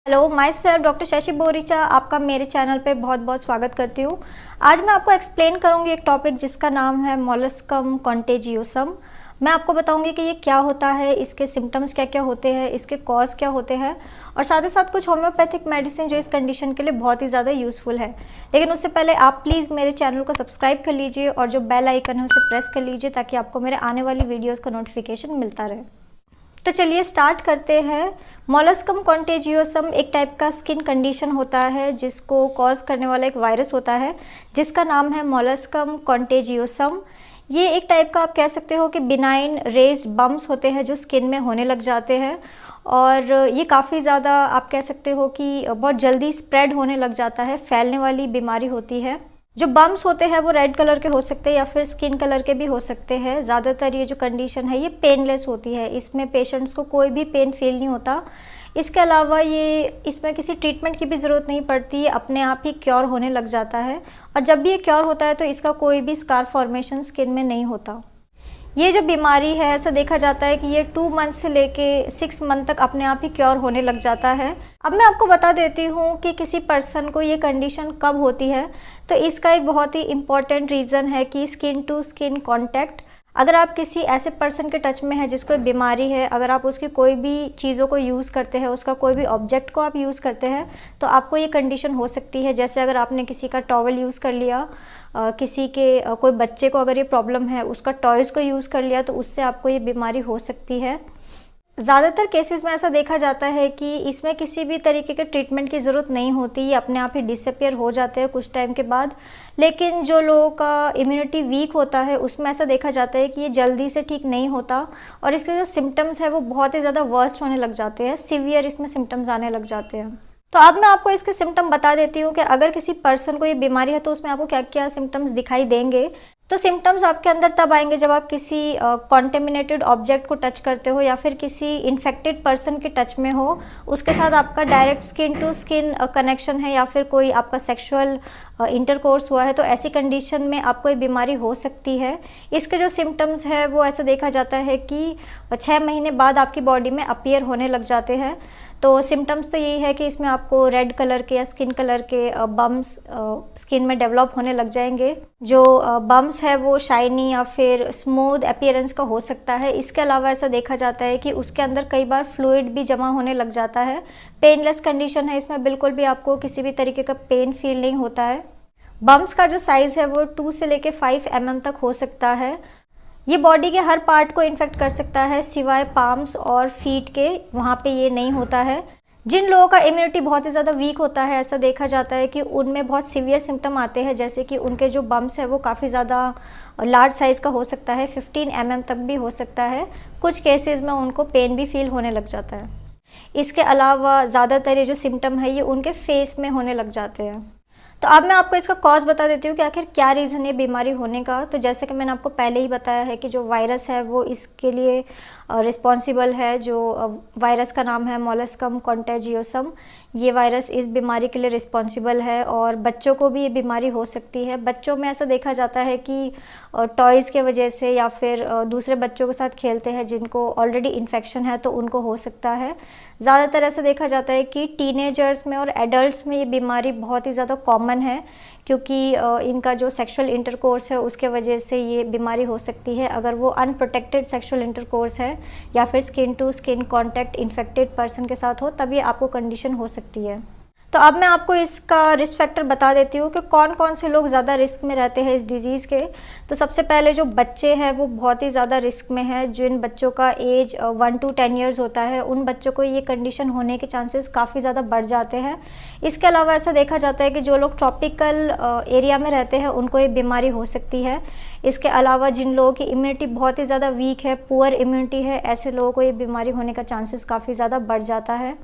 Hello, my self doctor Shashi Boricha आपका मेरे channel पे बहुत बहुत स्वागत करती हूँ। आज मैं आपको एक्सप्लेन करूँगी एक टॉपिक जिसका नाम है मोलस्कम कॉन्टेजियोसम। मैं आपको बताऊँगी कि ये क्या होता है, इसके सिम्टम्स क्या क्या होते हैं, इसके कॉज क्या होते हैं और साथ ही साथ कुछ होम्योपैथिक मेडिसिन जो इस कंडीशन के लिए बहुत ही ज़्यादा यूज़फुल है। लेकिन उससे पहले आप प्लीज़ मेरे चैनल को सब्सक्राइब कर लीजिए और जो बेल आइकन है उसे प्रेस कर लीजिए ताकि आपको मेरे आने वाली वीडियोज़ का नोटिफिकेशन मिलता रहे। तो चलिए स्टार्ट करते हैं। मोलस्कम कॉन्टेजियोसम एक टाइप का स्किन कंडीशन होता है जिसको कॉज करने वाला एक वायरस होता है जिसका नाम है मोलस्कम कॉन्टेजियोसम। ये एक टाइप का आप कह सकते हो कि बिनाइन रेज्ड बम्स होते हैं जो स्किन में होने लग जाते हैं और ये काफ़ी ज़्यादा आप कह सकते हो कि बहुत जल्दी स्प्रेड होने लग जाता है, फैलने वाली बीमारी होती है। जो बम्स होते हैं वो रेड कलर के हो सकते हैं या फिर स्किन कलर के भी हो सकते हैं। ज़्यादातर ये जो कंडीशन है ये पेनलेस होती है, इसमें पेशेंट्स को कोई भी पेन फील नहीं होता। इसके अलावा इसमें किसी ट्रीटमेंट की भी ज़रूरत नहीं पड़ती, ये अपने आप ही क्योर होने लग जाता है और जब भी ये क्योर होता है तो इसका कोई भी स्कार फॉर्मेशन स्किन में नहीं होता। ये जो बीमारी है ऐसा देखा जाता है कि ये 2 मंथ से लेके 6 मंथ तक अपने आप ही क्योर होने लग जाता है। अब मैं आपको बता देती हूँ कि किसी पर्सन को ये कंडीशन कब होती है। तो इसका एक बहुत ही इम्पॉर्टेंट रीज़न है कि स्किन टू स्किन कांटेक्ट। अगर आप किसी ऐसे पर्सन के टच में है जिसको बीमारी है, अगर आप उसकी कोई भी चीज़ों को यूज़ करते हैं, उसका कोई भी ऑब्जेक्ट को आप यूज़ करते हैं तो आपको ये कंडीशन हो सकती है। जैसे अगर आपने किसी का टॉवल यूज़ कर लिया, किसी के कोई बच्चे को अगर ये प्रॉब्लम है उसका टॉयज़ को यूज़ कर लिया तो उससे आपको ये बीमारी हो सकती है। ज़्यादातर केसेस में ऐसा देखा जाता है कि इसमें किसी भी तरीके के ट्रीटमेंट की ज़रूरत नहीं होती, ये अपने आप ही डिसअपियर हो जाते हैं कुछ टाइम के बाद। लेकिन जो लोगों का इम्यूनिटी वीक होता है उसमें ऐसा देखा जाता है कि ये जल्दी से ठीक नहीं होता और इसके जो सिम्टम्स है वो बहुत ही ज़्यादा वर्स्ट होने लग जाते हैं, सीवियर इसमें सिम्टम्स आने लग जाते हैं। तो अब मैं आपको इसके सिम्टम बता देती हूँ कि अगर किसी पर्सन को ये बीमारी है तो उसमें आपको क्या क्या सिम्टम्स दिखाई देंगे। तो सिम्टम्स आपके अंदर तब आएंगे जब आप किसी कॉन्टेमिनेटेड ऑब्जेक्ट को टच करते हो या फिर किसी इन्फेक्टेड पर्सन के टच में हो, उसके साथ आपका direct skin to skin connection है या फिर कोई आपका सेक्सुअल इंटरकोर्स हुआ है, तो ऐसी कंडीशन में आपको ये बीमारी हो सकती है। इसके जो सिम्टम्स है वो ऐसा देखा जाता है कि 6 महीने बाद आपकी बॉडी में अपीयर होने लग जाते हैं। तो सिम्टम्स तो यही है कि इसमें आपको रेड कलर के या स्किन कलर के बम्स स्किन में डेवलप होने लग जाएंगे। जो बम्स है वो शाइनी या फिर स्मूथ अपीयरेंस का हो सकता है। इसके अलावा ऐसा देखा जाता है कि उसके अंदर कई बार फ्लूइड भी जमा होने लग जाता है। पेनलेस कंडीशन है, इसमें बिल्कुल भी आपको किसी भी तरीके का पेन फील नहीं होता है। बम्स का जो साइज़ है वो 2 से लेके 5 mm तक हो सकता है। ये बॉडी के हर पार्ट को इन्फेक्ट कर सकता है सिवाय पाम्स और फीट के, वहाँ पे ये नहीं होता है। जिन लोगों का इम्यूनिटी बहुत ही ज़्यादा वीक होता है ऐसा देखा जाता है कि उनमें बहुत सीवियर सिम्टम आते हैं, जैसे कि उनके जो बम्स है वो काफ़ी ज़्यादा लार्ज साइज़ का हो सकता है, 15 mm तक भी हो सकता है। कुछ केसेस में उनको पेन भी फील होने लग जाता है। इसके अलावा ज़्यादातर ये जो सिम्टम है ये उनके फेस में होने लग जाते हैं। तो अब मैं आपको इसका कॉज बता देती हूँ कि आखिर क्या रीज़न है बीमारी होने का। तो जैसे कि मैंने आपको पहले ही बताया है कि जो वायरस है वो इसके लिए रिस्पॉन्सिबल है। जो वायरस का नाम है मोलस्कम कॉन्टेजियोसम, ये वायरस इस बीमारी के लिए रिस्पॉन्सिबल है और बच्चों को भी ये बीमारी हो सकती है। बच्चों में ऐसा देखा जाता है कि टॉयज़ के वजह से या फिर दूसरे बच्चों के साथ खेलते हैं जिनको ऑलरेडी इन्फेक्शन है तो उनको हो सकता है। ज़्यादातर ऐसा देखा जाता है कि टीनेजर्स में और एडल्ट्स में ये बीमारी बहुत ही ज़्यादा कॉमन है क्योंकि इनका जो सेक्सुअल इंटरकोर्स है उसके वजह से ये बीमारी हो सकती है। अगर वो अनप्रोटेक्टेड सेक्सुअल इंटरकोर्स है या फिर skin to skin contact infected person के साथ हो तब ये आपको कंडीशन हो सकती है। तो अब मैं आपको इसका रिस्क फैक्टर बता देती हूँ कि कौन कौन से लोग ज़्यादा रिस्क में रहते हैं इस डिज़ीज़ के। तो सबसे पहले जो बच्चे हैं वो बहुत ही ज़्यादा रिस्क में है। जिन बच्चों का एज 1 to 10 ईयर्स होता है उन बच्चों को ये कंडीशन होने के चांसेस काफ़ी ज़्यादा बढ़ जाते हैं। इसके अलावा ऐसा देखा जाता है कि जो लोग ट्रॉपिकल एरिया में रहते हैं उनको ये बीमारी हो सकती है। इसके अलावा जिन लोगों की इम्यूनिटी बहुत ही ज़्यादा वीक है, पुअर इम्यूनिटी है, ऐसे लोगों को ये बीमारी होने का चांसेस काफ़ी ज़्यादा बढ़ जाता है।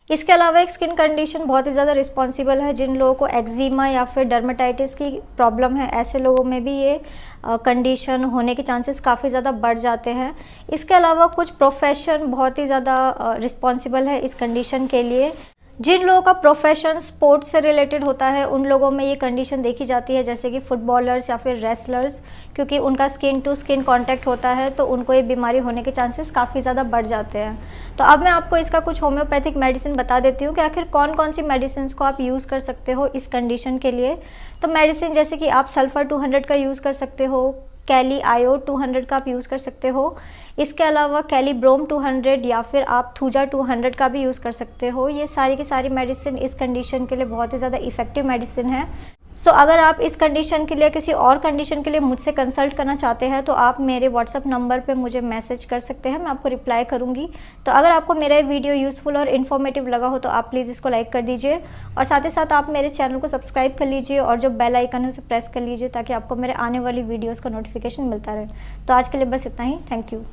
इसके अलावा एक स्किन कंडीशन बहुत ही ज़्यादा रिस्पॉन्सिबल है। जिन लोगों को एक्जिमा या फिर डर्मेटाइटिस की प्रॉब्लम है ऐसे लोगों में भी ये कंडीशन होने के चांसेस काफ़ी ज़्यादा बढ़ जाते हैं। इसके अलावा कुछ प्रोफेशन बहुत ही ज़्यादा रिस्पॉन्सिबल है इस कंडीशन के लिए। जिन लोगों का प्रोफेशन स्पोर्ट्स से रिलेटेड होता है उन लोगों में ये कंडीशन देखी जाती है, जैसे कि फुटबॉलर्स या फिर रेसलर्स, क्योंकि उनका स्किन टू स्किन कांटेक्ट होता है तो उनको ये बीमारी होने के चांसेस काफ़ी ज़्यादा बढ़ जाते हैं। तो अब मैं आपको इसका कुछ होम्योपैथिक मेडिसिन बता देती हूँ कि आखिर कौन कौन सी मेडिसिन को आप यूज़ कर सकते हो इस कंडीशन के लिए। तो मेडिसिन जैसे कि आप सल्फर 200 का यूज़ कर सकते हो, कैली आयो 200 का आप यूज़ कर सकते हो, इसके अलावा कैली ब्रोम 200 या फिर आप थूजा 200 का भी यूज़ कर सकते हो। ये सारी की सारी मेडिसिन इस कंडीशन के लिए बहुत ही ज़्यादा इफेक्टिव मेडिसिन है। सो अगर आप इस कंडीशन के लिए किसी और कंडीशन के लिए मुझसे कंसल्ट करना चाहते हैं तो आप मेरे व्हाट्सअप नंबर पे मुझे मैसेज कर सकते हैं, मैं आपको रिप्लाई करूँगी। तो अगर आपको मेरा वीडियो यूज़फुल और इन्फॉर्मेटिव लगा हो तो आप प्लीज़ इसको लाइक कर दीजिए और साथ ही साथ आप मेरे चैनल को सब्सक्राइब कर लीजिए और जो बेल आइकन है उसे प्रेस कर लीजिए ताकि आपको मेरे आने वाली वीडियोज़ का नोटिफिकेशन मिलता रहे। तो आज के लिए बस इतना ही। Thank you.